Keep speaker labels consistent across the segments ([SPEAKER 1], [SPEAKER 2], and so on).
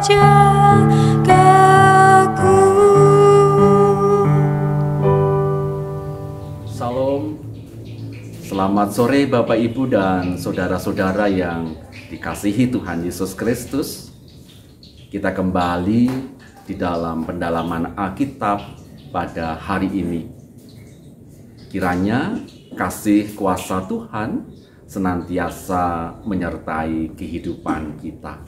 [SPEAKER 1] menjagaku.
[SPEAKER 2] Salam, selamat sore Bapak Ibu dan saudara-saudara yang dikasihi Tuhan Yesus Kristus. Kita kembali di dalam pendalaman Alkitab pada hari ini. Kiranya kasih kuasa Tuhan senantiasa menyertai kehidupan kita.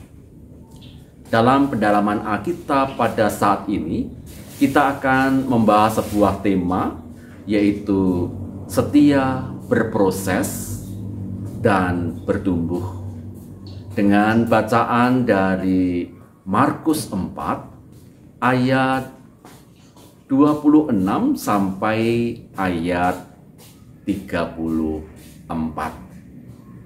[SPEAKER 2] Dalam pendalaman Alkitab pada saat ini, kita akan membahas sebuah tema, yaitu setia, berproses, dan bertumbuh. Dengan bacaan dari Markus 4 ayat 26 sampai ayat 34.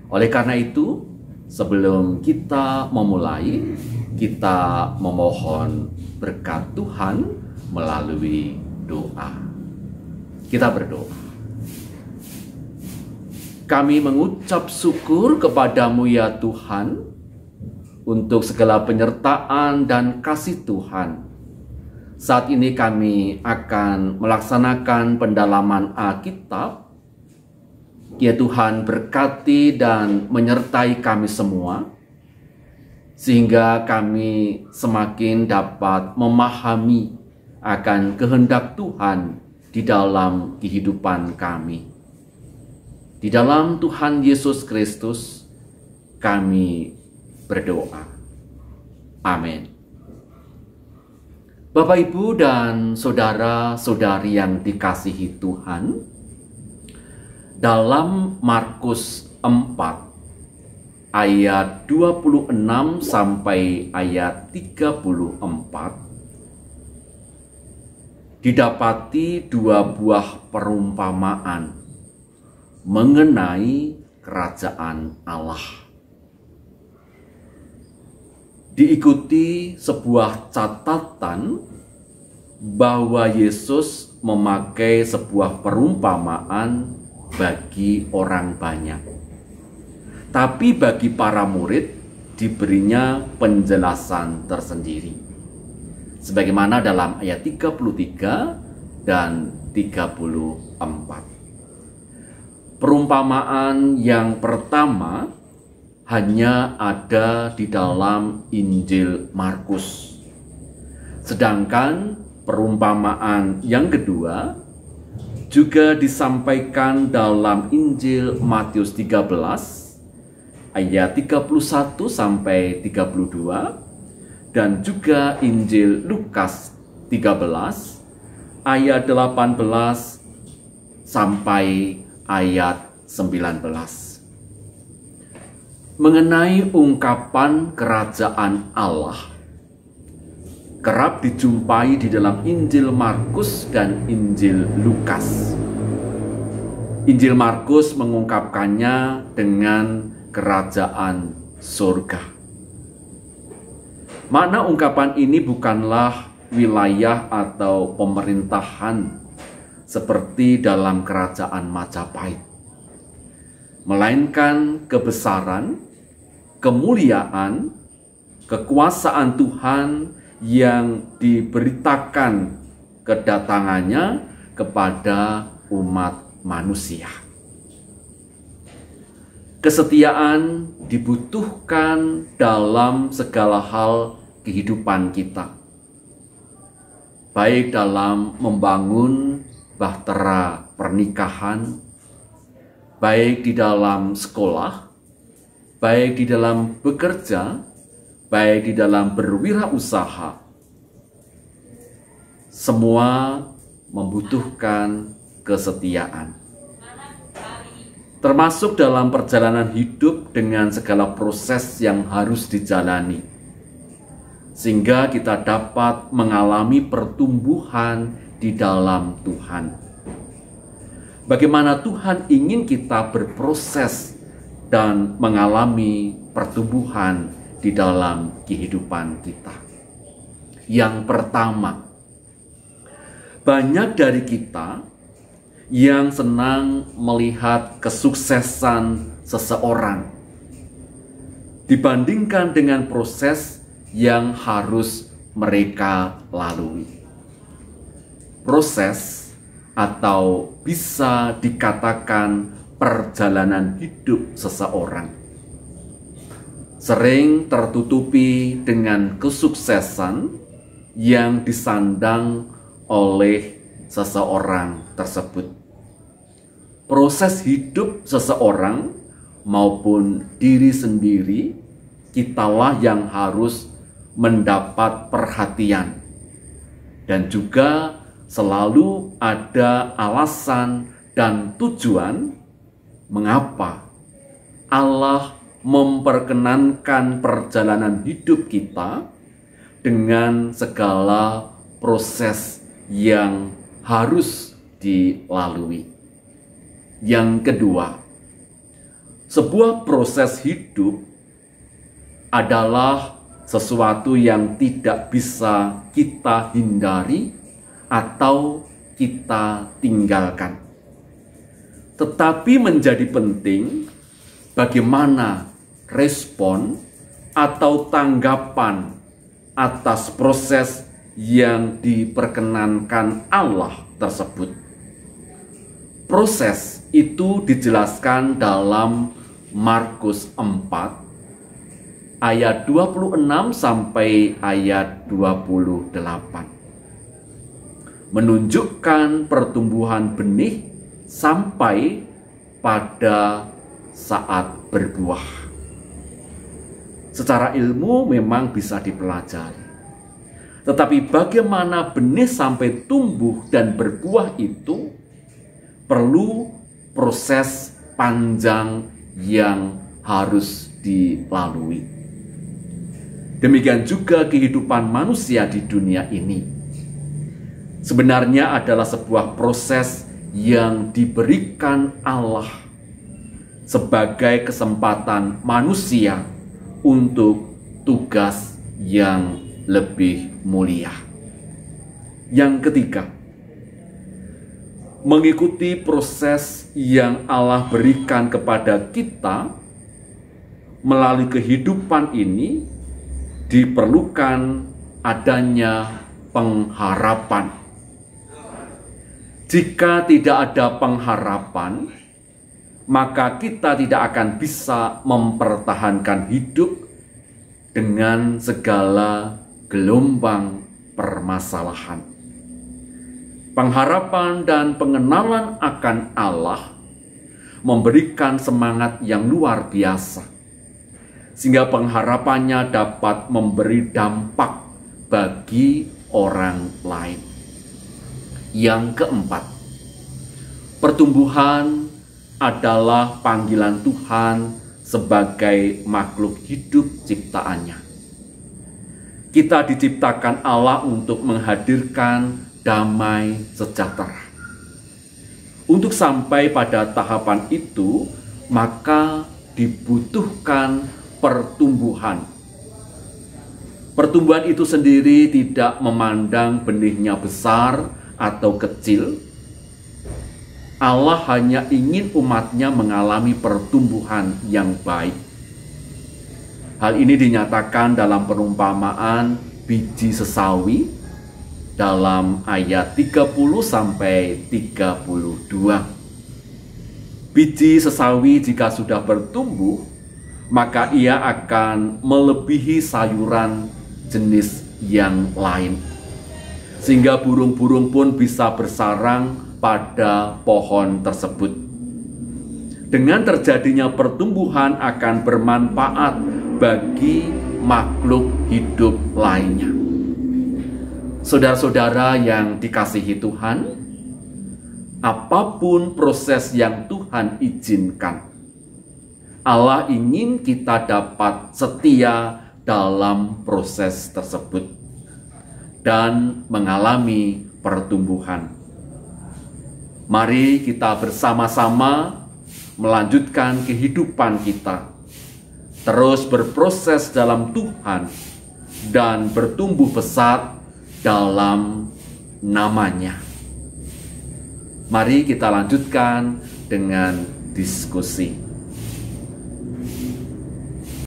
[SPEAKER 2] Oleh karena itu, sebelum kita memulai, kita memohon berkat Tuhan melalui doa. Kita berdoa. Kami mengucap syukur kepadamu ya Tuhan, untuk segala penyertaan dan kasih Tuhan. Saat ini kami akan melaksanakan pendalaman Alkitab. Ya Tuhan, berkati dan menyertai kami semua, sehingga kami semakin dapat memahami akan kehendak Tuhan di dalam kehidupan kami. Di dalam Tuhan Yesus Kristus kami berdoa. Amin. Bapak, Ibu, dan saudara-saudari yang dikasihi Tuhan, dalam Markus 4 ayat 26 sampai ayat 34 didapati dua buah perumpamaan mengenai kerajaan Allah. Diikuti sebuah catatan bahwa Yesus memakai sebuah perumpamaan bagi orang banyak. Tapi bagi para murid diberinya penjelasan tersendiri. Sebagaimana dalam ayat 33 dan 34. Perumpamaan yang pertama hanya ada di dalam Injil Markus. Sedangkan perumpamaan yang kedua juga disampaikan dalam Injil Matius 13 ayat 31 sampai 32 dan juga Injil Lukas 13 ayat 18 sampai ayat 19. Mengenai ungkapan kerajaan Allah kerap dijumpai di dalam Injil Markus dan Injil Lukas. Injil Markus mengungkapkannya dengan kerajaan surga. Makna ungkapan ini bukanlah wilayah atau pemerintahan seperti dalam kerajaan Majapahit, melainkan kebesaran, kemuliaan, kekuasaan Tuhan yang diberitakan kedatangannya kepada umat manusia. Kesetiaan dibutuhkan dalam segala hal kehidupan kita, baik dalam membangun bahtera pernikahan, baik di dalam sekolah, baik di dalam bekerja, baik di dalam berwirausaha. Semua membutuhkan kesetiaan. Termasuk dalam perjalanan hidup dengan segala proses yang harus dijalani. Sehingga kita dapat mengalami pertumbuhan di dalam Tuhan. Bagaimana Tuhan ingin kita berproses dan mengalami pertumbuhan di dalam kehidupan kita. Yang pertama, banyak dari kita yang senang melihat kesuksesan seseorang dibandingkan dengan proses yang harus mereka lalui. Proses atau bisa dikatakan perjalanan hidup seseorang sering tertutupi dengan kesuksesan yang disandang oleh seseorang tersebut. Proses hidup seseorang maupun diri sendiri, kitalah yang harus mendapat perhatian, dan juga selalu ada alasan dan tujuan mengapa Allah memperkenankan perjalanan hidup kita dengan segala proses yang harus dilalui. Yang kedua, sebuah proses hidup adalah sesuatu yang tidak bisa kita hindari atau kita tinggalkan. Tetapi menjadi penting bagaimana respon atau tanggapan atas proses yang diperkenankan Allah tersebut. Proses itu dijelaskan dalam Markus 4 ayat 26 sampai ayat 28. Menunjukkan pertumbuhan benih sampai pada saat berbuah. Secara ilmu memang bisa dipelajari. Tetapi bagaimana benih sampai tumbuh dan berbuah itu perlu proses panjang yang harus dilalui. Demikian juga kehidupan manusia di dunia ini sebenarnya adalah sebuah proses yang diberikan Allah sebagai kesempatan manusia untuk tugas yang lebih mulia. Yang ketiga, mengikuti proses yang Allah berikan kepada kita melalui kehidupan ini diperlukan adanya pengharapan. Jika tidak ada pengharapan, maka kita tidak akan bisa mempertahankan hidup dengan segala gelombang permasalahan. Pengharapan dan pengenalan akan Allah memberikan semangat yang luar biasa, sehingga pengharapannya dapat memberi dampak bagi orang lain. Yang keempat, pertumbuhan adalah panggilan Tuhan sebagai makhluk hidup ciptaannya. Kita diciptakan Allah untuk menghadirkan damai sejahtera. Untuk sampai pada tahapan itu, maka dibutuhkan pertumbuhan. Pertumbuhan itu sendiri tidak memandang benihnya besar atau kecil. Allah hanya ingin umatnya mengalami pertumbuhan yang baik. Hal ini dinyatakan dalam perumpamaan biji sesawi dalam ayat 30 sampai 32. Biji sesawi jika sudah bertumbuh, maka ia akan melebihi sayuran jenis yang lain, sehingga burung-burung pun bisa bersarang pada pohon tersebut. Dengan terjadinya pertumbuhan akan bermanfaat bagi makhluk hidup lainnya. Saudara-saudara yang dikasihi Tuhan, apapun proses yang Tuhan izinkan, Allah ingin kita dapat setia dalam proses tersebut dan mengalami pertumbuhan. Mari kita bersama-sama melanjutkan kehidupan kita, terus berproses dalam Tuhan dan bertumbuh besar dalam nama-Nya. Mari kita lanjutkan dengan diskusi.